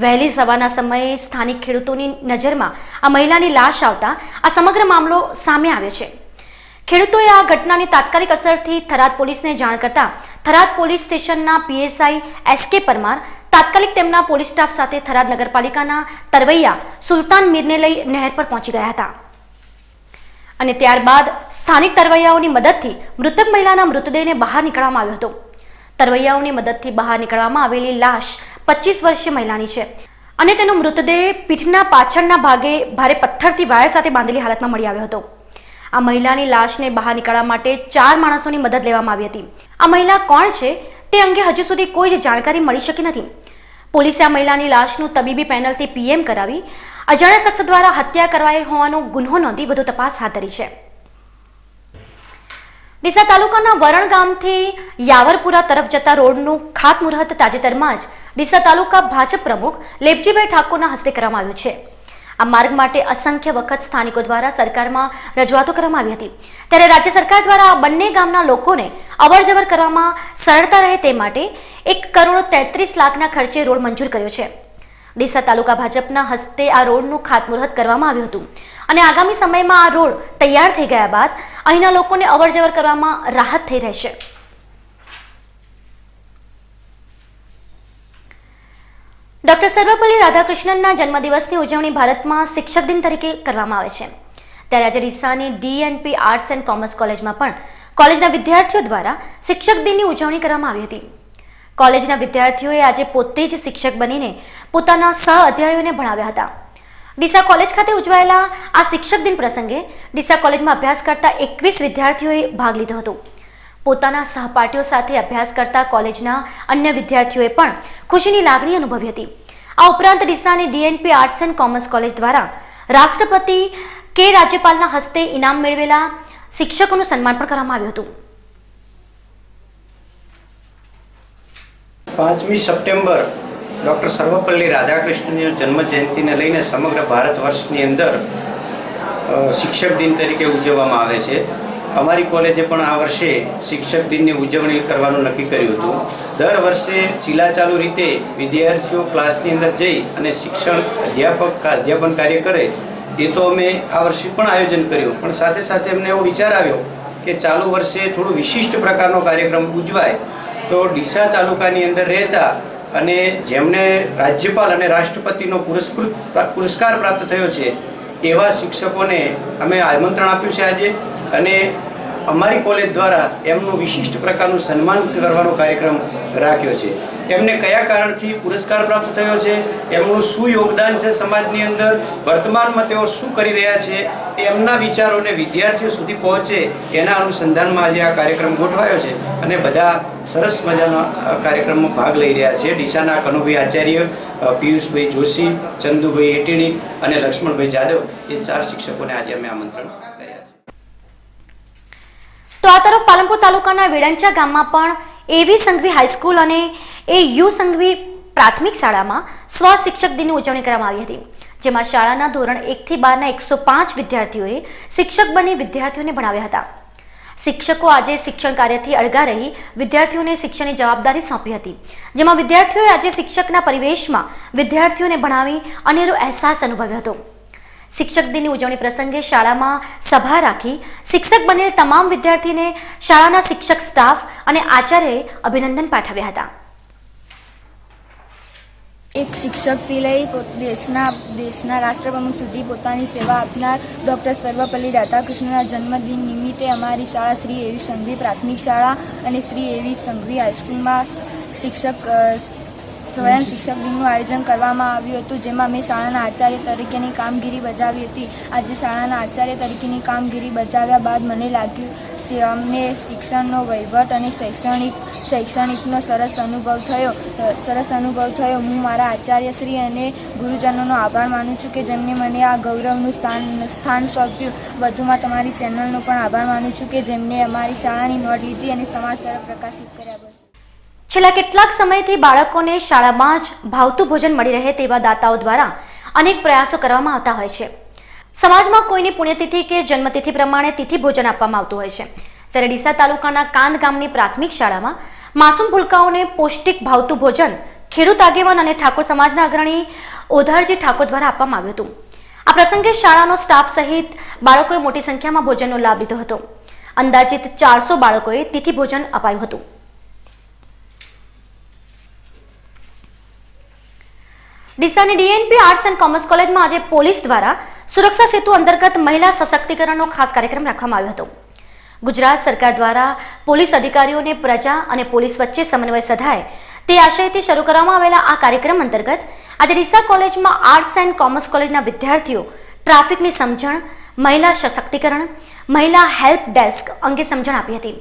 S1: વહેલી સવારના સમયે સ્થાનિક ખેડૂતોની નજરમાં આ મહિલાની લાશ આવતા આ સમગ્ર મામલો સામે આવ્યો છે. ખેડૂતોએ આ ઘટનાની તાત્કાલિક અસરથી થરાદ પોલીસને જાણ કરતા થરાદ પોલીસ સ્ટેશનના પીએસઆઈ એસકે પરમાર તાત્કાલિક તેમના પોલીસ સ્ટાફ સાથે થરાદ નગરપાલિકાના તરવૈયા સુલતાન મીરને લઈ નહેર પર પહોંચી ગયા હતા અને ત્યારબાદ સ્થાનિક તરવૈયાઓની મદદથી મૃતક મહિલાના મૃતદેહને બહાર નીકળવામાં આવ્યો હતો. તરવૈયાઓની મદદથી બહાર નીકળવામાં આવેલી લાશ 25 વર્ષીય મહિલાની છે અને તેનો મૃતદેહ પીઠના પાછળના ભાગે ભારે પથ્થરથી વાયર સાથે બાંધેલી હાલતમાં મળી આવ્યો હતો. આ મહિલાની લાશને બહાર નીકાળવા માટે 4 માણસોની મદદ લેવામાં આવી હતી. આ મહિલા કોણ છે તે અંગે હજુ સુધી કોઈ જ જાણકારી મળી શકી નથી. પોલીસે આ મહિલાની લાશનું તબીબી પેનલથી પીએમ કરાવી અજાણ્યા શખ્સ દ્વારા હત્યા કરવાઈ હોવાનો ગુનો નોંધી વધુ તપાસ હાથ ધરી છે. ડીસા તાલુકાના વરણ ગામથી યાવરપુરા તરફ જતા રોડનું ખાતમુહૂર્ત તાજેતરમાં જ ડીસા તાલુકા ભાજપ પ્રમુખ લેપજીભાઈ ઠાકોરના હસ્તે કરવામાં આવ્યું છે. આ માર્ગ માટે અસંખ્ય વખત સ્થાનિકો દ્વારા સરકારમાં રજૂઆતો કરવામાં આવી હતી. ત્યારે રાજ્ય સરકાર દ્વારા આ બંને ગામના લોકોને અવરજવર કરવામાં સરળતા રહે તે માટે 1,33,00,000ના ખર્ચે રોડ મંજૂર કર્યો છે. ડીસા તાલુકા ભાજપના હસ્તે આ રોડનું ખાતમુહૂર્ત કરવામાં આવ્યું હતું અને આગામી સમયમાં આ રોડ તૈયાર થઈ ગયા બાદ અહીંના લોકોને અવરજવર કરવામાં રાહત થઈ રહેશે. ડોક્ટર સર્વપલ્લી રાધાકૃષ્ણનના જન્મદિવસની ઉજવણી ભારતમાં શિક્ષક દિન તરીકે કરવામાં આવે છે. ત્યારે આજે ડીસાની DNP આર્ટ્સ એન્ડ કોમર્સ કોલેજમાં પણ કોલેજના વિદ્યાર્થીઓ દ્વારા શિક્ષક દિનની ઉજવણી કરવામાં આવી હતી. કોલેજના વિદ્યાર્થીઓએ આજે પોતે જ શિક્ષક બનીને પોતાના સહઅધ્યાયીઓને ભણાવ્યા હતા. ડીસા કોલેજ ખાતે ઉજવાયેલા આ શિક્ષક દિન પ્રસંગે ડીસા કોલેજમાં અભ્યાસ કરતા 21 વિદ્યાર્થીઓએ ભાગ લીધો હતો. પોતાના સહપાઠીઓ સાથે અભ્યાસ કરતા કોલેજના અન્ય વિદ્યાર્થીઓએ પણ ખુશીની લાગણી અનુભવી હતી. આ ઉપરાંત ડીસાની DNP arts and commerce college દ્વારા રાષ્ટ્રપતિ કે રાજ્યપાલના હસ્તે ઇનામ મેળવેલા શિક્ષકોનું સન્માન પણ કરવામાં આવ્યું હતું.
S13: 5મી સપ્ટેમ્બર ડૉક્ટર સર્વપલ્લી રાધાકૃષ્ણની જન્મ જયંતિને લઈને સમગ્ર ભારત વર્ષની અંદર શિક્ષક દિન તરીકે ઉજવવામાં આવે છે. અમારી કોલેજે પણ આ વર્ષે શિક્ષક દિનની ઉજવણી કરવાનું નક્કી કર્યું હતું. દર વર્ષે ચીલાચાલુ રીતે વિદ્યાર્થીઓ ક્લાસની અંદર જઈ અને અધ્યાપન કાર્ય કરે એ તો અમે આ વર્ષે પણ આયોજન કર્યું, પણ સાથે સાથે અમને એવો વિચાર આવ્યો કે ચાલુ વર્ષે થોડું વિશિષ્ટ પ્રકારનો કાર્યક્રમ ઉજવાય. તો ડીસા તાલુકાની અંદર રહેતા અને જેમને રાજ્યપાલ અને રાષ્ટ્રપતિનો પુરસ્કાર પ્રાપ્ત થયો છે એવા શિક્ષકોને અમે આમંત્રણ આપ્યું છે આજે, અને અમારી કોલેજ દ્વારા એમનું વિશિષ્ટ પ્રકારનું સન્માન કરવાનો કાર્યક્રમ રાખ્યો છે. એમને કયા કારણથી પુરસ્કાર પ્રાપ્ત થયો છે, એમનું શું યોગદાન છે સમાજની અંદર, વર્તમાનમાં તેઓ શું કરી રહ્યા છે, એમના વિચારોને વિદ્યાર્થીઓ સુધી પહોંચે એના અનુસંધાનમાં આજે આ કાર્યક્રમ ગોઠવાયો છે અને બધા સરસ મજાના કાર્યક્રમમાં ભાગ લઈ રહ્યા છે. ડીસાના કનુભાઈ આચાર્ય, પિયુષભાઈ જોશી, ચંદુભાઈ એટીણી અને લક્ષ્મણભાઈ જાદવ એ 4 શિક્ષકોને આજે અમે આમંત્રણ કર્યા છે.
S1: તો આ તરફ પાલનપુર તાલુકાના વેડંચા ગામમાં પણ એવી સંઘવી હાઈસ્કૂલ અને યુ સંઘવી પ્રાથમિક શાળામાં સ્વ શિક્ષક દિનની ઉજવણી કરવામાં આવી હતી, જેમાં શાળાના ધોરણ 1 થી 12ના 105 વિદ્યાર્થીઓએ શિક્ષક બની વિદ્યાર્થીઓને ભણાવ્યા હતા. શિક્ષકો આજે શિક્ષણ કાર્યથી અળગા રહી વિદ્યાર્થીઓને શિક્ષણની જવાબદારી સોંપી હતી, જેમાં વિદ્યાર્થીઓએ આજે શિક્ષકના પરિવેશમાં વિદ્યાર્થીઓને ભણાવી અનેરો અહેસાસ અનુભવ્યો હતો. શિક્ષક દિનની ઉજવણી પ્રસંગે શાળામાં સભા રાખી શિક્ષક બનેલ તમામ વિદ્યાર્થીને શાળાના શિક્ષક સ્ટાફ અને આચાર્યએ અભિનંદન પાઠવ્યા હતા.
S14: એક શિક્ષકથી લઈ દેશના રાષ્ટ્રપ્રમુખ સુધી પોતાની સેવા આપનાર ડૉક્ટર સર્વપલ્લી રાધાકૃષ્ણના જન્મદિન નિમિત્તે અમારી શાળા શ્રી એવી સંઘવી પ્રાથમિક શાળા અને શ્રી એવી સંઘવી હાઈસ્કૂલમાં સ્વયં શિક્ષક દિનનું આયોજન કરવામાં આવ્યું હતું, જેમાં મેં શાળાના આચાર્ય તરીકેની કામગીરી બજાવી હતી. આજે શાળાના આચાર્ય તરીકેની કામગીરી બજાવ્યા બાદ મને લાગ્યું અમને શિક્ષણનો વહીવટ અને શૈક્ષણિકનો સરસ અનુભવ થયો. હું મારા આચાર્યશ્રી અને ગુરુજનોનો આભાર માનું છું કે જેમને મને આ ગૌરવનું સ્થાન સોંપ્યું. વધુમાં તમારી ચેનલનો પણ આભાર માનું છું કે જેમને અમારી શાળાની નોંધ લીધી અને સમાજ તરફ પ્રકાશિત કર્યા.
S1: છેલ્લા કેટલાક સમયથી બાળકોને શાળામાં જ ભાવતું ભોજન મળી રહે તેવા દાતાઓ દ્વારા અનેક પ્રયાસો કરવામાં આવતા હોય છે. સમાજમાં કોઈની પુણ્યતિથિ કે જન્મતિથિ પ્રમાણે તિથિ ભોજન આપવામાં આવતું હોય છે, ત્યારે ડીસા તાલુકાના કાંદ ગામની પ્રાથમિક શાળામાં માસૂમ ભૂલકાઓને પૌષ્ટિક ભાવતું ભોજન ખેડૂત આગેવાન અને ઠાકોર સમાજના અગ્રણી ઓધારજી ઠાકોર દ્વારા આપવામાં આવ્યું હતું. આ પ્રસંગે શાળાનો સ્ટાફ સહિત બાળકોએ મોટી સંખ્યામાં ભોજનનો લાભ લીધો હતો. અંદાજિત 400 બાળકોએ તિથિ ભોજન અપાયું હતું. ડીસાની ડીએનપી આર્ટ્સ એન્ડ કોમર્સ કોલેજમાં આજે પોલીસ દ્વારા સુરક્ષા સેતુ અંતર્ગત મહિલા સશક્તિકરણનો ખાસ કાર્યક્રમ રાખવામાં આવ્યો હતો. ગુજરાત સરકાર દ્વારા પોલીસ અધિકારીઓને પ્રજા અને પોલીસ વચ્ચે સમન્વય સધાય તે આશયથી શરૂ કરવામાં આવેલા આ કાર્યક્રમ અંતર્ગત આજે ડીસા કોલેજમાં આર્ટ્સ એન્ડ કોમર્સ કોલેજના વિદ્યાર્થીઓ ટ્રાફિકની સમજણ, મહિલા સશક્તિકરણ, મહિલા હેલ્પ ડેસ્ક અંગે સમજણ આપી હતી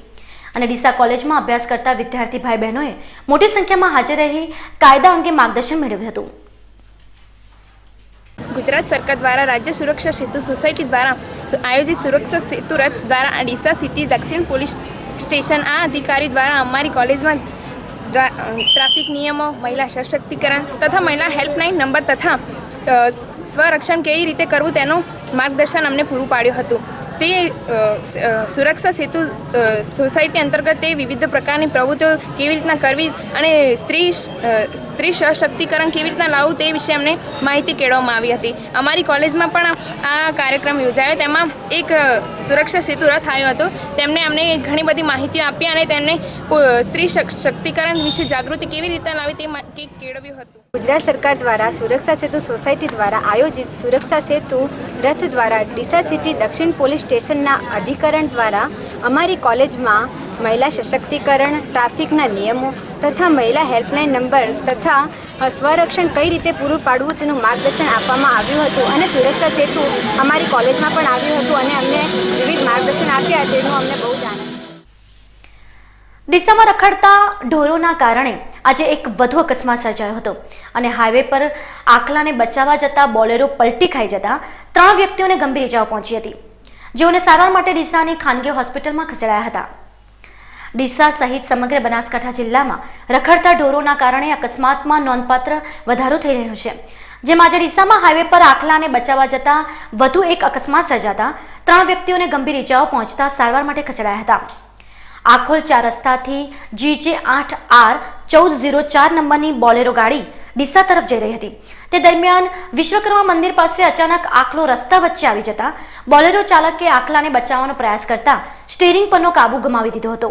S1: અને ડીસા કોલેજમાં અભ્યાસ કરતા વિદ્યાર્થી ભાઈ બહેનોએ મોટી સંખ્યામાં હાજર રહી કાયદા અંગે માર્ગદર્શન મેળવ્યું હતું.
S15: ગુજરાત સરકાર દ્વારા રાજ્ય સુરક્ષા સેતુ સોસાયટી દ્વારા આયોજિત સુરક્ષા સેતુ રથ દ્વારા ડીસા સિટી દક્ષિણ પોલીસ સ્ટેશન આ અધિકારી દ્વારા અમારી કોલેજમાં ટ્રાફિક નિયમો, મહિલા સશક્તિકરણ તથા મહિલા હેલ્પલાઇન નંબર તથા સ્વરક્ષણ કેવી રીતે કરવું તેનું માર્ગદર્શન અમને પૂરું પાડ્યું હતું. તે સુરક્ષા સેતુ સોસાયટી અંતર્ગત તે વિવિધ પ્રકારની પ્રવૃત્તિઓ કેવી રીતના કરવી અને સ્ત્રી સશક્તિકરણ કેવી રીતના લાવવું તે વિશે અમને માહિતી કેળવવામાં આવી હતી. અમારી કોલેજમાં પણ આ કાર્યક્રમ યોજાયો, તેમાં એક સુરક્ષા સેતુ રથ આવ્યો હતો. તેમણે અમને ઘણી બધી માહિતીઓ આપી અને તેમને સ્ત્રી શક્તિકરણ વિશે જાગૃતિ કેવી રીતે લાવી તે કેળવ્યું હતું.
S16: ગુજરાત સરકાર દ્વારા સુરક્ષા સેતુ સોસાયટી દ્વારા આયોજિત સુરક્ષા સેતુ રથ દ્વારા ડીસા સિટી દક્ષિણ પોલીસ સ્ટેશનના અધિકરણ દ્વારા અમારી કોલેજમાં મહિલા સશક્તિકરણ, ટ્રાફિકના નિયમો તથા મહિલા હેલ્પલાઇન નંબર તથા સ્વરક્ષણ કઈ રીતે પૂરું પાડવું તેનું માર્ગદર્શન આપવામાં આવ્યું હતું અને સુરક્ષા સેતુ અમારી કોલેજમાં પણ આવ્યું હતું અને અમને વિવિધ માર્ગદર્શન આપ્યા તેનું અમને બહુ જ આનંદ છે.
S1: ડીસામાં રખડતા ઢોરોના કારણે આજે એક વધુ અકસ્માત સર્જાયો હતો અને હાઈવે પર આખલાને બચાવવા જતા બોલેરો પલટી ખાઈ જતા 3 વ્યક્તિઓને ગંભીર ઇજાઓ પહોંચી હતી, જેઓને સારવાર માટે ડીસાની ખાનગી હોસ્પિટલમાં ખસેડાયા હતા. ડીસા સહિત સમગ્ર બનાસકાંઠા જિલ્લામાં રખડતા ઢોરોના કારણે અકસ્માતમાં નોંધપાત્ર વધારો થઈ રહ્યો છે. જેમાં આજે ડીસામાં હાઈવે પર આખલાને બચાવવા જતા વધુ એક અકસ્માત સર્જાતા 3 વ્યક્તિઓને ગંભીર ઇજાઓ પહોંચતા સારવાર માટે ખસેડાયા હતા. આખોલ 4 રસ્તાથી GJ8R 1404 નંબરની બોલેરો ગાડી ડીસા તરફ જઈ રહી હતી. તે દરમિયાન વિશ્વકર્મા મંદિર પાસે અચાનક આખલો રસ્તા વચ્ચે આવી જતા બોલેરો ચાલકે આખલાને બચાવવાનો પ્રયાસ કરતા સ્ટીરિંગ પરનો કાબુ ગુમાવી દીધો હતો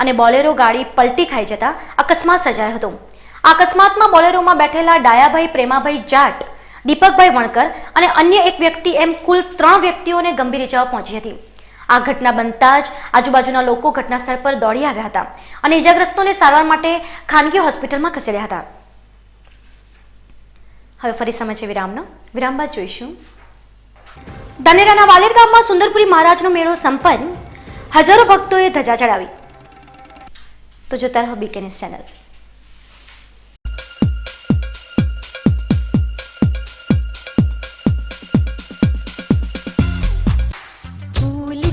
S1: અને બોલેરો ગાડી પલટી ખાઈ જતા અકસ્માત સર્જાયો હતો. આ અકસ્માતમાં બોલેરોમાં બેઠેલા ડાયાભાઈ પ્રેમાભાઈ જાટ, દીપકભાઈ વણકર અને અન્ય એક વ્યક્તિ એમ કુલ 3 વ્યક્તિઓને ગંભીર ઇજાઓ પહોંચી હતી. આ ઘટના બનતા જ આજુબાજુના લોકો ઘટના સ્થળ પર દોડી આવ્યા હતા અને ઇજાગ્રસ્તોને સારવાર માટે ખાનગી હોસ્પિટલમાં ખસેડ્યા હતા. હવે ફરી સમય છે વિરામ બાદ જોઈશું. ધાનેરાના વાલેર ગામમાં સુંદરપુરી મહારાજનો મેળો સંપન્ન, હજારો ભક્તોએ ધજા ચડાવી. તો જોતા રહો બીકે ન્યૂઝ ચેનલ.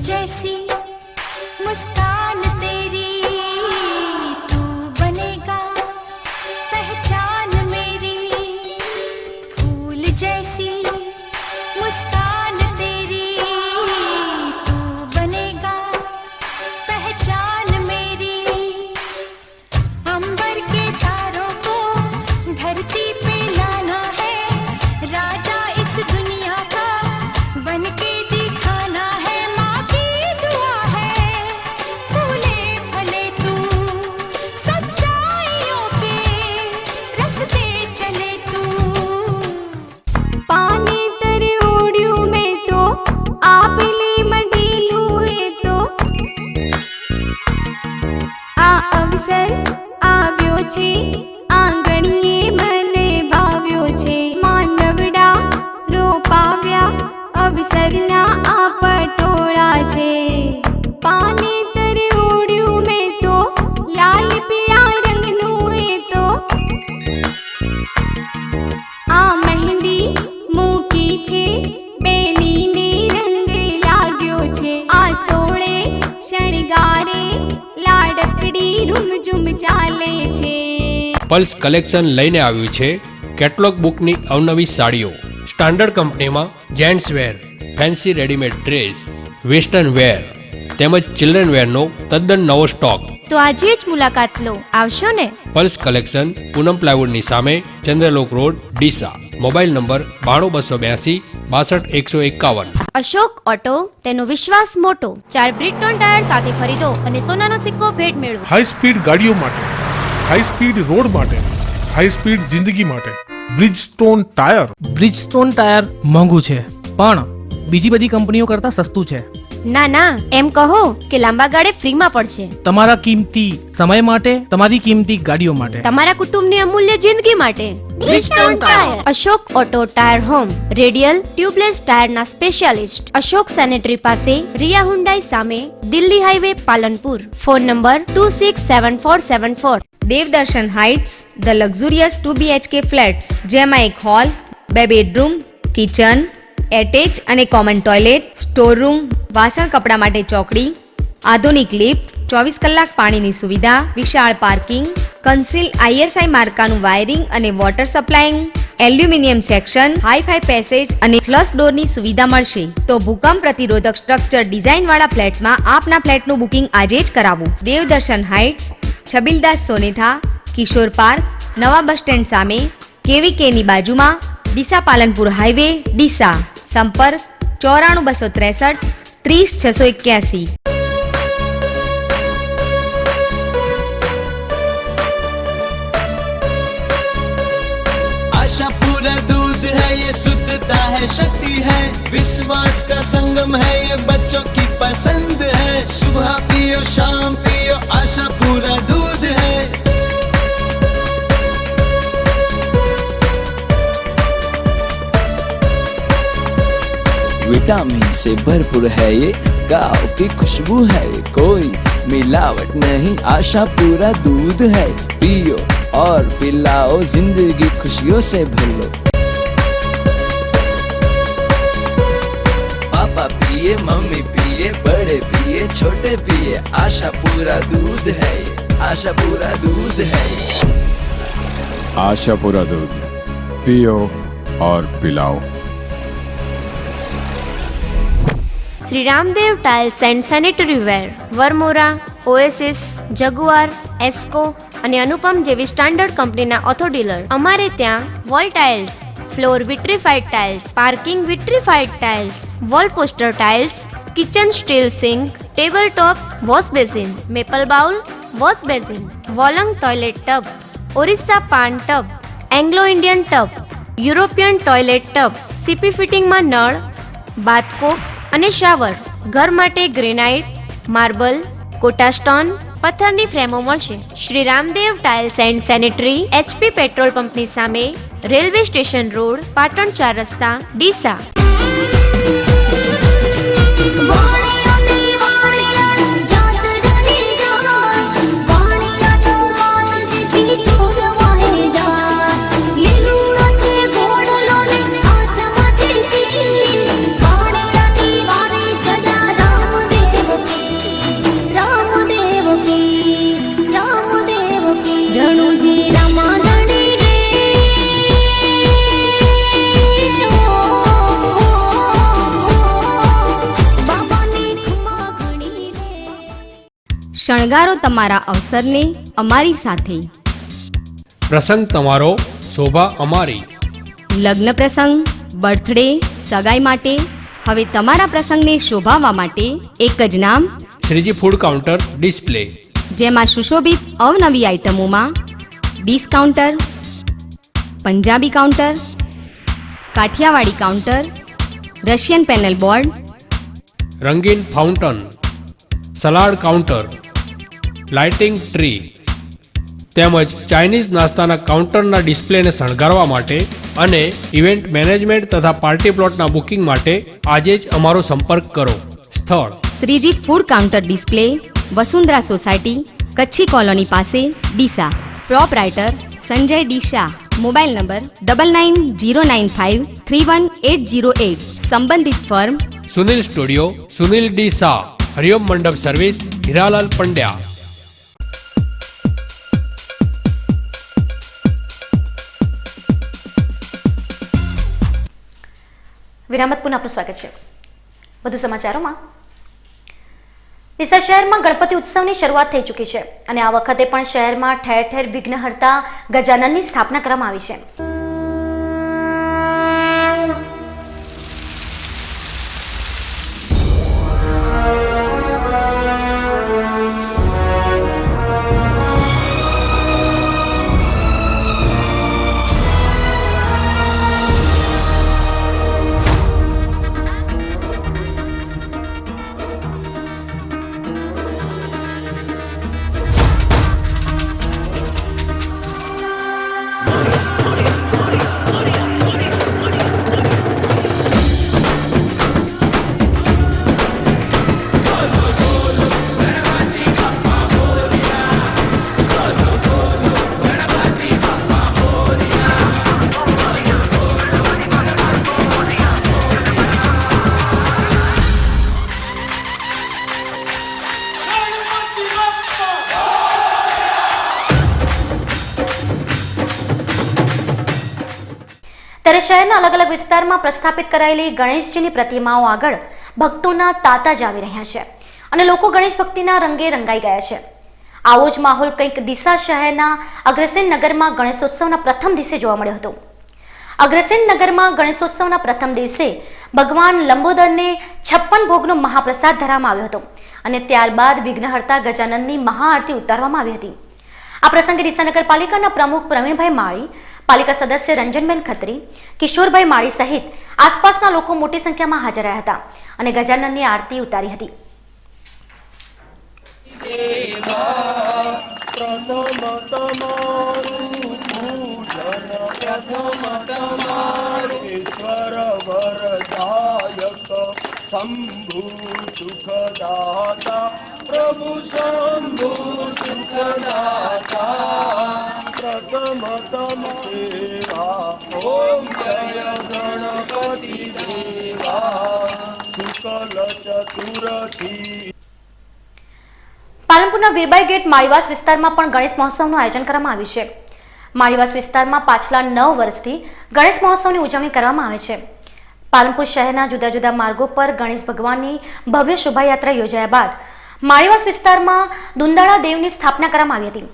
S17: जैसी मुस्कान तेरी तू बनेगा पहचान मेरी, फूल जैसी मुस्कान तेरी तू बनेगा पहचान मेरी, अंबर के तारों को धरती पे लाना है, राजा इस दुनिया का बनके दिखाना है, અવસરના આ પટોળા છે, પાનેતર ઓળ્યું મેં તો લાલ પીળા રંગનું એ તો, આ મહેંદી મૂકી છે બેનીને રંગ લાગ્યો છે, આ સોળે શણગારે લાડકડી રૂમઝુમ ચાલે છે.
S18: પલ્સ કલેક્શન લઈને આવ્યું છે કેટલોગ બુકની અવનવી સાડીઓ, સ્ટાન્ડર્ડ કંપનીમાં gents wear, fancy readymade dress, western wear તેમજ ચિલ્ડ્રન વેરનો તદ્દન નવો સ્ટોક.
S7: તો આજે જ મુલાકાત લો, આવશો ને?
S18: પલ્સ કલેક્શન પૂનમ પ્લાયવુડની સામે Chandralok road, Deesa. Mobile number 92 282 62 151.
S7: Ashok auto, તેનો વિશ્વાસ મોટો. 4 બ્રિટોન ટાયર સાથે ખરીદો અને સોનાનો સિક્કો ભેટ મેળવો.
S19: હાઈ સ્પીડ ગાડીઓ માટે, હાઈ સ્પીડ રોડ માટે, હાઈ સ્પીડ જિંદગી માટે બ્રિજસ્ટોન ટાયર.
S20: બ્રિજસ્ટોન ટાયર મોંઘું છે પણ બીજી બધી કંપનીઓ કરતા સસ્તું છે.
S7: ના ના, એમ કહો કે લાંબા ગાળે ફ્રીમાં પડશે.
S20: તમારા કિંમતી સમય માટે, તમારી કિંમતી ગાડીઓ માટે,
S7: તમારા કુટુંબની અમૂલ્ય જિંદગી માટે. Bridgestone tyre. Ashok auto tyre home, radial tubeless ટાયરના સ્પેશિયાલિસ્ટ. અશોક સેનેટરી પાસે, રિયા હુન્ડાઈ સામે, Delhi highway, Palanpur. Phone number 267474.
S21: Devdarshan heights, the luxurious 2 BHK flats, જેમાં એક હોલ, 2 બેડરૂમ, કિચન, એટેચ અને કોમન ટોયલેટ, સ્ટોર રૂમ, વાસણ કપડા માટે ચોકડી, આધુનિક લિફ્ટ, 24 કલાક પાણીની સુવિધા, વિશાળ પાર્કિંગ, કન્સીલ ISI માર્કાનું વાયરિંગ અને water supplying, aluminium section, hi-fi passage અને ફ્લશ ડોરની સુવિધા મળશે. તો ભૂકંપ પ્રતિરોધક સ્ટ્રક્ચર ડિઝાઇનવાળા ફ્લેટ્સમાં આપના ફ્લેટનું બુકિંગ આજે જ કરાવો. દેવદર્શન હાઇટ્સ, છબીલદાસ સોનેથા, કિશોર પાર્ક, નવા બસ સ્ટેન્ડ સામે, KVKની બાજુમાં, ડીસા પાલનપુર હાઈવે, ડીસા. સંપર્ક 94 263 30 681.
S8: आशा पूरा दूध है, ये शुद्धता है, शक्ति है, विश्वास का संगम है, ये बच्चों की पसंद है, सुबह पियो शाम पियो, आशा पूरा दूध है. विटामिन से भरपूर है ये, गाँव की खुशबू है, कोई मिलावट नहीं आशा पूरा दूध है, पियो और पिलाओ, जिंदगी खुशियों से भर लो। पापा पिए, मम्मी पिए, बड़े पिए, छोटे पिए, आशा पूरा दूध है, आशा पूरा दूध है।
S3: आशा पूरा दूध, पियो और पिलाओ।
S7: Shri Ramdev tiles and sanitary ware, Varmora, Oasis, Jaguar, Essco અને અનુપમ જેવી સ્ટાન્ડર્ડ કંપનીના ઓથો ડીલર. અમારે ત્યાં wall tiles, floor vitrified tiles, parking vitrified tiles, wall poster tiles, kitchen steel sink, table top, wash basin, maple bowl, wash basin, wall hung toilet tub, Orissa pan tub, Anglo Indian tub, European toilet tub, CP ફિટિંગમાં નળ, bath cock અને shower. ઘર માટે granite, marble, quota stone, પથ્થરની ફ્રેમો મળશે. Shri Ramdev tiles and sanitary, HP petrol પંપની સામે, railway station road, Patan 4 રસ્તા, ડીસા. શણગારો તમારા અવસરને અમારી સાથે.
S18: પ્રસંગ તમારો, શોભા અમારી.
S7: લગ્ન પ્રસંગ, બર્થડે, સગાઈ માટે હવે તમારા પ્રસંગને શોભાવવા માટે એક જ નામ,
S18: શ્રીજી ફૂડ કાઉન્ટર ડિસ્પ્લે.
S7: જેમાં સુશોભિત અવનવી આઇટમોમાં dish counter, Punjabi counter, Kathiyawadi counter, Russian panel board,
S18: રંગીન fountain, salad counter, lighting tree તેમજ ચાઇનીઝ નાસ્તાના કાઉન્ટરના ડિસ્પ્લેને શણગારવા માટે અને ઇવેન્ટ મેનેજમેન્ટ તથા પાર્ટી પ્લોટના બુકિંગ માટે આજે જ અમારો સંપર્ક કરો. સ્થળ
S7: Shriji food counter display, Vasundhara society, Kutchi colony પાસે, Deesa. Proprietor Sanjay Disha. Mobile number 9909531808. સંબંધિત firm
S18: Sunil studio, Sunil D Shah, Hariom mandap service, Hiralal Pandya.
S1: વિરામત પુનઃ આપનું સ્વાગત છે. વધુ સમાચારોમાં, ડીસા શહેરમાં ગણપતિ ઉત્સવની શરૂઆત થઈ ચૂકી છે અને આ વખતે પણ શહેરમાં ઠેર ઠેર વિઘ્નહર્તા ગજાનનની સ્થાપના કરવામાં આવી છે. ત્યારે શહેરના અલગ અલગ વિસ્તારમાં પ્રસ્થાપિત કરાયેલી ગણેશજીની પ્રતિમાઓ આગળ ભક્તોના તાતા જ આવી રહ્યા છે અને લોકો ગણેશ ભક્તિના રંગે રંગાઈ ગયા છે. આવો જ માહોલ કંઈક ડીસા શહેરના અગ્રસેન નગરમાં ગણેશોત્સવના પ્રથમ દિવસે જોવા મળ્યો હતો. અગ્રસેન નગરમાં ગણેશોત્સવના પ્રથમ દિવસે ભગવાન લંબોદરને 56 ભોગનો મહાપ્રસાદ ધરવામાં આવ્યો હતો અને ત્યારબાદ વિઘ્નહર્તા ગજાનનની મહાઆરતી ઉતારવામાં આવી હતી. આ પ્રસંગે ડીસા નગરપાલિકાના પ્રમુખ પ્રવીણભાઈ માળી, પાલિકા સદસ્ય રંજનબેન ખત્રી, કિશોરભાઈ માળી સહિત આસપાસના લોકો મોટી સંખ્યામાં હાજર રહ્યા હતા અને ગજાનનની આરતી ઉતારી હતી.
S8: शंभु सुखदाता प्रभु शंभु सुखदाता प्रथमतम सेवा ओम जय गणपति देवा शुक्ल चतुर्थी।
S1: પાલનપુરના વીરબાઈ ગેટ માળીવાસ વિસ્તારમાં પણ ગણેશ મહોત્સવનું આયોજન કરવામાં આવ્યું છે. માળીવાસ વિસ્તારમાં પાછલા 9 વર્ષથી ગણેશ મહોત્સવની ઉજવણી કરવામાં આવે છે. પાલનપુર શહેરના જુદા જુદા માર્ગો પર ગણેશ ભગવાનની ભવ્ય શોભાયાત્રા યોજાયા બાદ માળીવાસ વિસ્તારમાં દુંદાળા દેવની સ્થાપના કરવામાં આવી હતી.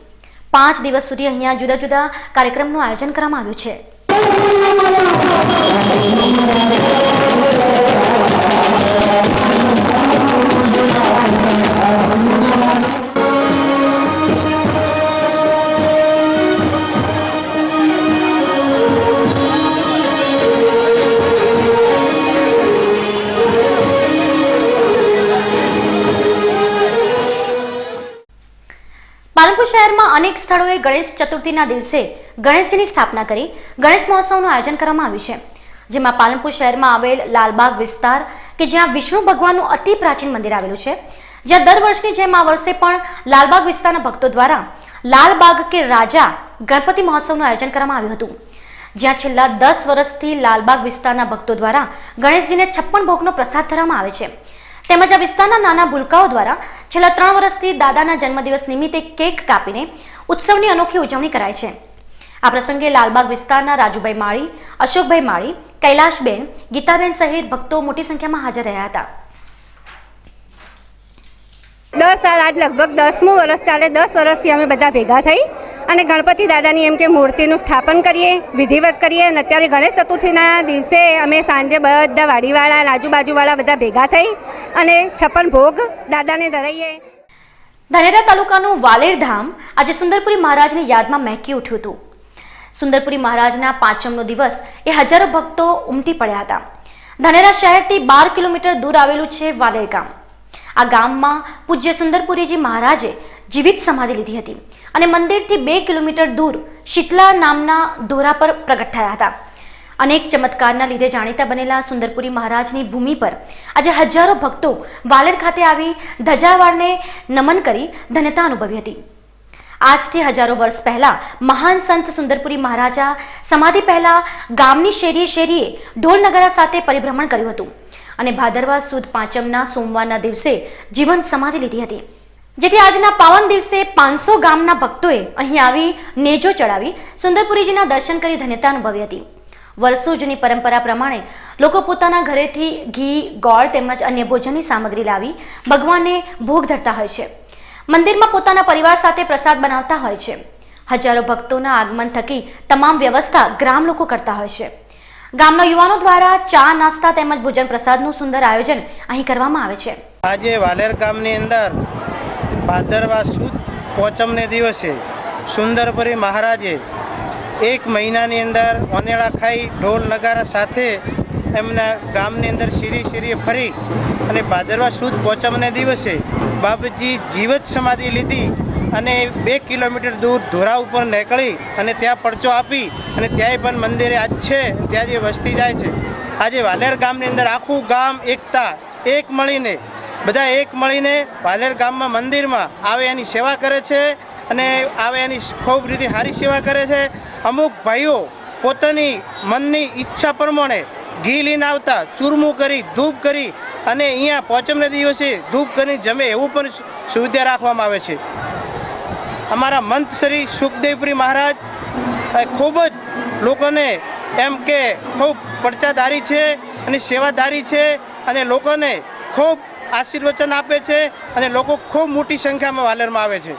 S1: 5 દિવસ સુધી અહીંયા જુદા જુદા કાર્યક્રમનું આયોજન કરવામાં આવ્યું છે. પાલનપુર શહેરમાં અનેક સ્થળોએ ગણેશ ચતુર્થીના દિવસે ગણેશજીની સ્થાપના કરી ગણેશ મહોત્સવનું આયોજન કરવામાં આવ્યું છે. જેમાં પાલનપુર શહેરમાં આવેલ લાલબાગ વિસ્તાર કે જ્યાં વિષ્ણુ ભગવાનનું અતિ પ્રાચીન મંદિર આવેલું છે, જ્યાં દર વર્ષની જેમ આ વર્ષે પણ લાલબાગ વિસ્તારના ભક્તો દ્વારા લાલબાગ કે રાજા ગણપતિ મહોત્સવનું આયોજન કરવામાં આવ્યું હતું. જ્યાં છેલ્લા 10 વર્ષથી લાલબાગ વિસ્તારના ભક્તો દ્વારા ગણેશજીને 56 ભોગનો પ્રસાદ ધરવામાં આવે છે. તેમજ આ વિસ્તારના નાના ભૂલકાઓ દ્વારા છેલ્લા 3 વર્ષથી દાદાના જન્મદિવસ નિમિત્તે કેક કાપીને ઉત્સવની અનોખી ઉજવણી કરાય છે. આ પ્રસંગે લાલબાગ વિસ્તારના રાજુભાઈ માળી, અશોકભાઈ માળી, કૈલાશબેન, ગીતાબેન સહિત ભક્તો મોટી સંખ્યામાં હાજર રહ્યા હતા.
S4: 10 સાલ આજ લગભગ 10મું વર્ષ ચાલે. 10 વર્ષથી અમે બધા ભેગા થઈ અને ગણપતિ દાદાની એમ કે મૂર્તિનું સ્થાપન કરીએ, વિધિવત કરીએ. અને અત્યારે ગણેશ ચતુર્થીના દિવસે અમે સાંજે બધા વાડીવાળા, આજુબાજુવાળા બધા ભેગા થઈ અને 56 ભોગ દાદાને ધરાઈએ.
S1: ધાનેરા તાલુકાનું વાલેર ધામ આજે સુંદરપુરી મહારાજની યાદમાં મહેકી ઉઠ્યું હતું. સુંદરપુરી મહારાજના 5મનો દિવસ એ હજારો ભક્તો ઉમટી પડ્યા હતા. ધાનેરા શહેરથી 12 કિલોમીટર દૂર આવેલું છે વાલેર ગામ. આ ગામમાં પૂજ્ય સુંદરપુરીજી મહારાજે જીવિત સમાધિ લીધી હતી અને મંદિરથી 2 કિલોમીટર દૂર શીતલા નામના ધોરા પર પ્રગટ થયા હતા. અનેક ચમત્કારના લીધે જાણીતા બનેલા સુંદરપુરી મહારાજની ભૂમિ પર આજે હજારો ભક્તો વાલેર ખાતે આવી ધજાવાળને નમન કરી ધન્યતા અનુભવી હતી. આજથી હજારો વર્ષ પહેલા મહાન સંત સુંદરપુરી મહારાજા સમાધિ પહેલા ગામની શેરીએ શેરીએ ઢોલ નગારા સાથે પરિભ્રમણ કર્યું હતું અને ભાદરવા સુદ 5મના સોમવારના દિવસે જીવંત સમાધિ લીધી હતી. જેથી આજના પાવન દિવસે 500 ગામના ભક્તોએ અહીં આવી નેજો ચડાવી સુંદરપુરીજીના દર્શન કરી ધન્યતા અનુભવી હતી. વર્ષો જૂની પરંપરા પ્રમાણે લોકો પોતાના ઘરેથી ઘી, ગોળ તેમજ અન્ય ભોજનની સામગ્રી લાવી ભગવાનને ભોગ ધરતા હોય છે. મંદિરમાં પોતાના પરિવાર સાથે પ્રસાદ બનાવતા હોય છે. હજારો ભક્તોના આગમન થકી તમામ વ્યવસ્થા ગ્રામ લોકો કરતા હોય છે. ગામના યુવાનો દ્વારા ચા, નાસ્તા તેમજ ભોજન પ્રસાદનું સુંદર આયોજન અહીં કરવામાં આવે છે.
S22: આજે વાલેર ગામની અંદર ભાદરવા સુદ 5મને દિવસે સુંદરપુરી મહારાજે 1 મહિનાની અંદર ઓનેળા ખાઈ ઢોલ નગારા સાથે એમના ગામની અંદર શેરીએ ફરી અને ભાદરવા સુદ 5મને દિવસે બાપજી જીવત સમાધિ લીધી અને 2 કિલોમીટર દૂર ધોરા ઉપર નીકળી અને ત્યાં પડચો આપી અને ત્યાંય પણ મંદિરે આજ છે, ત્યાં જે વસ્તી જાય છે. આજે વાલેર ગામની અંદર આખું ગામ એકતા એક મળીને બધા એક મળીને વાલેર ગામમાં મંદિરમાં આવે એની સેવા કરે છે અને આવે એની ખૂબ રીતે સારી સેવા કરે છે. અમુક ભાઈઓ પોતાની મનની ઈચ્છા પ્રમાણે ઘી લઈને આવતા ચૂરમું કરી, ધૂપ કરી અને અહીંયા 5મને દિવસે ધૂપ કરીને જમે એવું પણ સુવિધા રાખવામાં આવે છે. અમારા મંત શ્રી સુખદેવપુરી મહારાજ ખૂબ જ લોકોને એમ કે ખૂબ પડચાધારી છે અને સેવાધારી છે અને લોકોને ખૂબ આશીર્વચન આપે છે અને લોકો ખૂબ મોટી સંખ્યામાં વાલેરમાં આવે છે.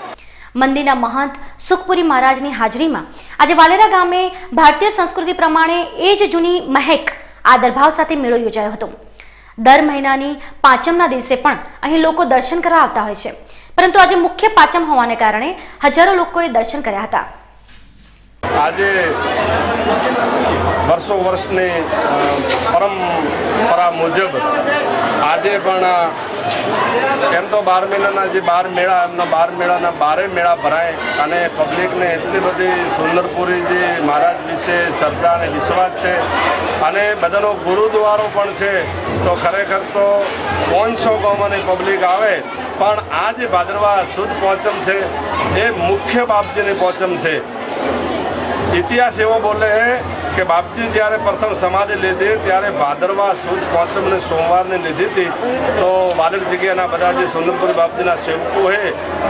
S1: મંદિરના મહંત સુખપુરી મહારાજની હાજરીમાં આજે વાલેરા ગામે ભારતીય સંસ્કૃતિ પ્રમાણે એ જ જૂની મહેક આદરભાવ સાથે મેળો યોજાયો હતો. દર મહિનાની 5મના દિવસે પણ અહીં લોકો દર્શન કરવા આવતા હોય છે, પરંતુ આજે મુખ્ય 5મ હોવાને કારણે હજારો લોકોએ દર્શન કર્યા હતા.
S23: આજે વર્ષોની પરંપરા મુજબ આજે પણ એમ તો 12 મહિનાના જે 12 મેળા એમના 12 મેળાના 12 મેળા ભરાય અને પબ્લિકને એટલી બધી સુંદરપુરીજી મહારાજ વિશે શ્રદ્ધા અને વિશ્વાસ છે અને બધાનો ગુરુદ્વારો પણ છે. તો ખરેખર તો 500 ગામની પબ્લિક આવે પણ આ જે ભાદરવા સુદ પહોંચમ છે એ મુખ્ય બાપજીની પહોંચમ છે. ઇતિહાસ એવો બોલે છે કે બાપજી જ્યારે પ્રથમ સમાધિ લીધી ત્યારે ભાદરવા સુદ પહોંચમને સોમવારને લીધી હતી. તો વાદળ જગ્યાના બધા જે સુંદરપુરી બાપજીના સેવકો છે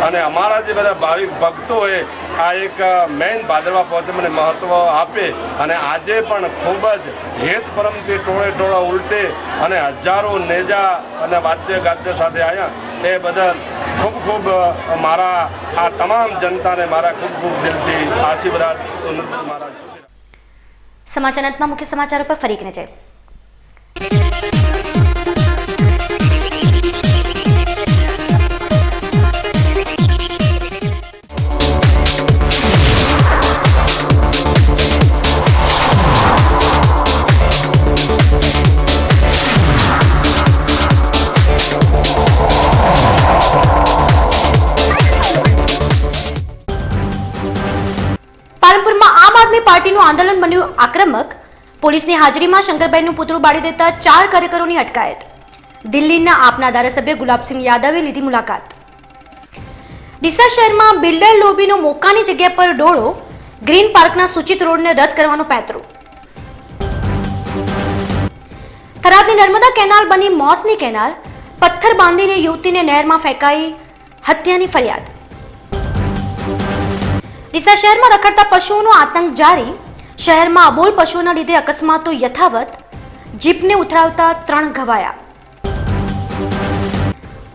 S23: અને અમારા જે બધા ભાવિક ભક્તો છે આ એક મેઇન ભાદરવા પહોંચમને મહત્વ આપે અને આજે પણ ખૂબ જ હેત પરમથી ટોળા ઉલટે અને હજારો નેજા અને વાદ્ય ગાદ્ય સાથે આવ્યા. એ બદલ ખૂબ મારા આ તમામ જનતાને મારા ખૂબ દિલથી આશીર્વાદ સુંદરપુર મહારાજ.
S1: સમાચાર અંતમાં મુખ્ય સમાચારો પર ફરી એક નજર. પાલનપુરમાં આમ આદમી પાર્ટીનું આંદોલન બન્યું આક્રમક. પોલીસની હાજરીમાં શંકરભાઈનું પુતળું બાળી દેતા 4 કાર્યકરોની અટકાયત. દિલ્હીના આપના ધારાસભ્ય ગુલાબસિંહ યાદવે લીધી મુલાકાત. ડીસા શહેરમાં બિલ્ડર લોબીનો મોકાની જગ્યા પર ડોળો. ગ્રીન પાર્કના સૂચિત રોડને રદ કરવાનો પેતરો. થરાદની નર્મદા કેનાલ બની મોતની કેનાલ. પથ્થર બાંધીને યુવતીને નહેરમાં ફેંકાઈ, હત્યાની ફરિયાદ. ડીસા શહેરમાં રખડતા પશુઓનો આતંક જારી. શહેરમાં અબોલ પશુઓના લીધે અકસ્માતો યથાવત. જીપને ઉથરાવતા 3 ઘવાયા.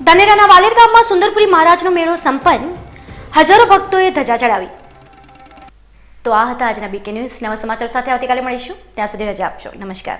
S1: ધાનેરાના વાલેર ગામમાં સુંદરપુરી મહારાજનો મેળો સંપન્ન. હજારો ભક્તોએ ધજા ચડાવી. તો આ હતા આજના બીકે ન્યૂઝ. નવા સમાચાર સાથે આવતીકાલે મળીશું. ત્યાં સુધી રજા આપશો. નમસ્કાર.